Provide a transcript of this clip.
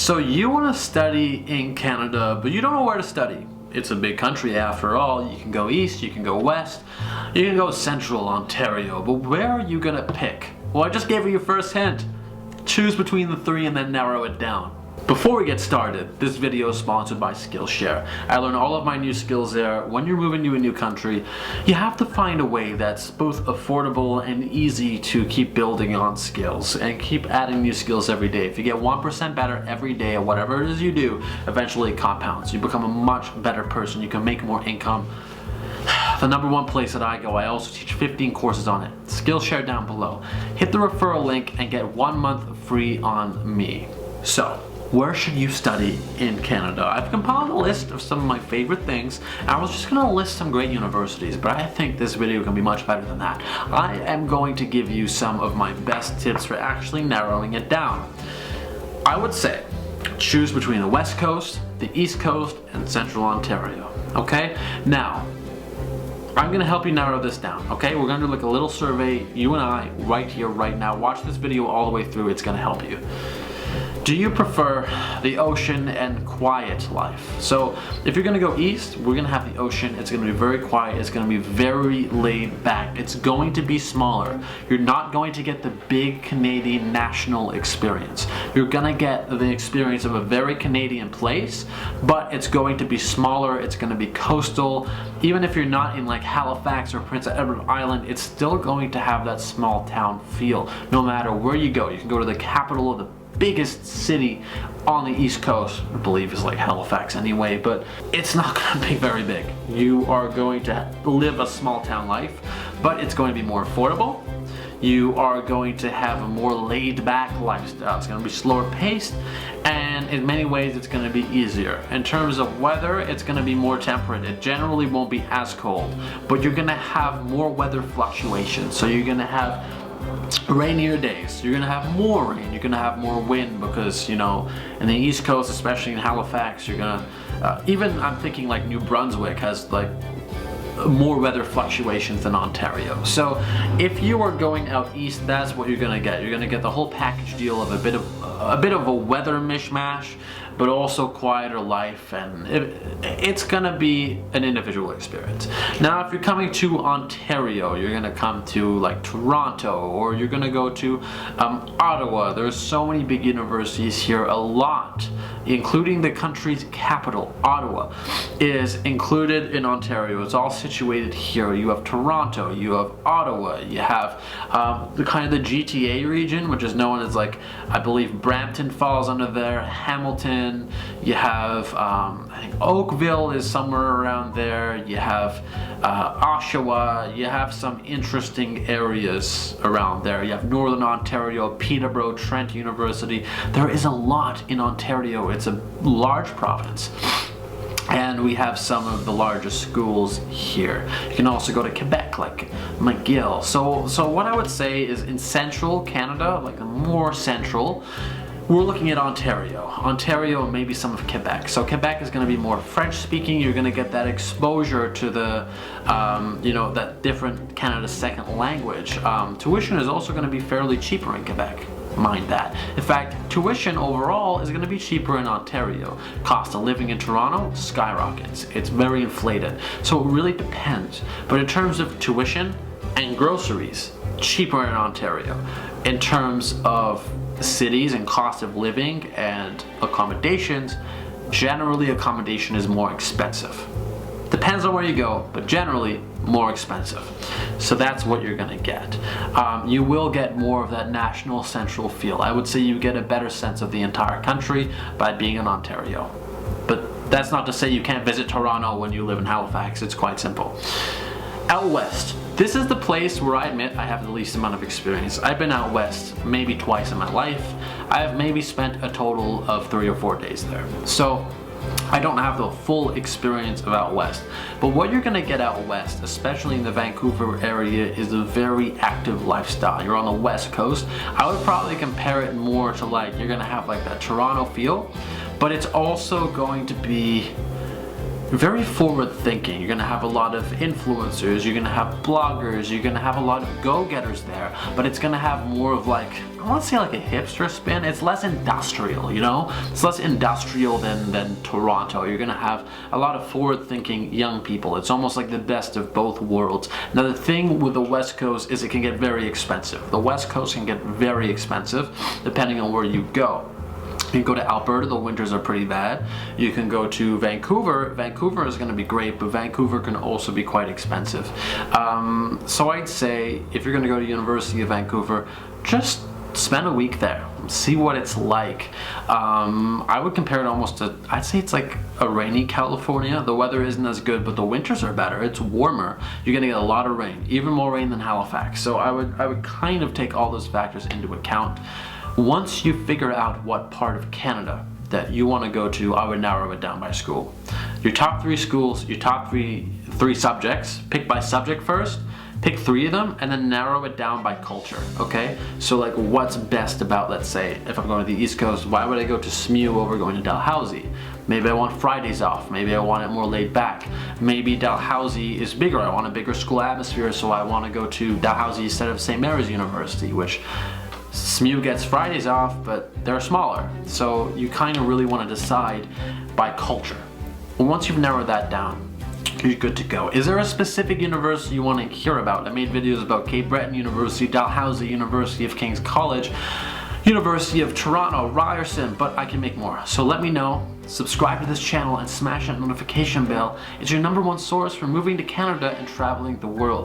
So you want to study in Canada, but you don't know where to study. It's a big country after all. You can go east, you can go west, you can go central Ontario, but where are you gonna pick? Well, I just gave you your first hint. Choose between the three and then narrow it down. Before we get started, this video is sponsored by Skillshare. I learn all of my new skills there. When you're moving to a new country, you have to find a way that's both affordable and easy to keep building on skills and keep adding new skills every day. If you get 1% better every day at whatever it is you do, eventually it compounds. You become a much better person. You can make more income. The number one place that I go, I also teach 15 courses on it. Skillshare down below. Hit the referral link and get 1 month free on me. So, where should you study in Canada? I've compiled a list of some of my favorite things. I was just gonna list some great universities, but I think this video can be much better than that. I am going to give you some of my best tips for actually narrowing it down. I would say, choose between the West Coast, the East Coast, and Central Ontario, okay? Now, I'm gonna help you narrow this down, okay? We're gonna do like a little survey, you and I, right here, right now. Watch this video all the way through, it's gonna help you. Do you prefer the ocean and quiet life? So if you're gonna go east, we're gonna have the ocean. It's gonna be very quiet. It's gonna be very laid back. It's going to be smaller. You're not going to get the big Canadian national experience. You're gonna get the experience of a very Canadian place, but it's going to be smaller. It's gonna be coastal. Even if you're not in like Halifax or Prince Edward Island, it's still going to have that small town feel. No matter where you go, you can go to the capital of the biggest city on the East Coast, I believe is like Halifax anyway, but it's not going to be very big. You are going to live a small town life, but it's going to be more affordable. You are going to have a more laid back lifestyle. It's going to be slower paced, and in many ways it's going to be easier. In terms of weather, it's going to be more temperate. It generally won't be as cold, but you're going to have more weather fluctuations. So you're going to have rainier days, you're gonna have more rain, you're gonna have more wind because, you know, in the East Coast, especially in Halifax, you're gonna even I'm thinking like New Brunswick has like more weather fluctuations than Ontario. So if you are going out east, that's what you're gonna get. You're gonna get the whole package deal of a bit of a weather mishmash, but also quieter life, and it's gonna be an individual experience. Now, if you're coming to Ontario, you're gonna come to like Toronto, or you're gonna go to Ottawa. There's so many big universities here. A lot, including the country's capital, Ottawa, is included in Ontario. It's all situated here. You have Toronto, you have Ottawa, you have the kind of the GTA region, which is known as like, I believe Brampton falls under there, Hamilton. You have, I think Oakville is somewhere around there. You have Oshawa. You have some interesting areas around there. You have Northern Ontario, Peterborough, Trent University. There is a lot in Ontario. It's a large province, and we have some of the largest schools here. You can also go to Quebec, like McGill. So what I would say is in central Canada, like more central, we're looking at Ontario and maybe some of Quebec. So Quebec is going to be more French speaking. You're going to get that exposure to the, you know, that different Canada's second language. Tuition is also going to be fairly cheaper in Quebec. Mind that. In fact, tuition overall is going to be cheaper in Ontario. Cost of living in Toronto skyrockets. It's very inflated. So it really depends. But in terms of tuition and groceries, cheaper in Ontario. In terms of cities and cost of living and accommodations, generally accommodation is more expensive. Depends on where you go, but generally more expensive. So that's what you're gonna get. You will get more of that national central feel. I would say you get a better sense of the entire country by being in Ontario. But that's not to say you can't visit Toronto when you live in Halifax. It's quite simple. Out west. This is the place where I admit I have the least amount of experience. I've been out west maybe twice in my life. I've maybe spent a total of 3 or 4 days there. So I don't have the full experience of out west. But what you're gonna get out west, especially in the Vancouver area, is a very active lifestyle. You're on the west coast. I would probably compare it more to like, you're gonna have like that Toronto feel, but it's also going to be very forward thinking. You're gonna have a lot of influencers, you're gonna have bloggers, you're gonna have a lot of go-getters there, but it's gonna have more of like want to say like a hipster spin. It's less industrial, you know? It's less industrial than Toronto. You're gonna have a lot of forward-thinking young people. It's almost like the best of both worlds. Now the thing with the West Coast is it can get very expensive. The West Coast can get very expensive depending on where you go. You can go to Alberta, the winters are pretty bad. You can go to Vancouver. Vancouver is going to be great, but Vancouver can also be quite expensive. So I'd say if you're going to go to University of Vancouver, just spend a week there. See what it's like. I would compare it almost to, I'd say it's like a rainy California. The weather isn't as good, but the winters are better. It's warmer. You're going to get a lot of rain, even more rain than Halifax. So I would kind of take all those factors into account. Once you figure out what part of Canada that you want to go to, I would narrow it down by school. Your top 3 schools, your top three subjects, pick by subject first, pick 3 of them, and then narrow it down by culture, okay? So like what's best about, let's say, if I'm going to the East Coast, why would I go to SMU over going to Dalhousie? Maybe I want Fridays off, maybe I want it more laid back. Maybe Dalhousie is bigger, I want a bigger school atmosphere, so I want to go to Dalhousie instead of St. Mary's University, which SMU gets Fridays off, but they're smaller. So you kind of really want to decide by culture. Once you've narrowed that down, you're good to go. Is there a specific university you want to hear about? I made videos about Cape Breton University, Dalhousie, University of King's College, University of Toronto, Ryerson, but I can make more. So let me know. Subscribe to this channel and smash that notification bell. It's your #1 source for moving to Canada and traveling the world.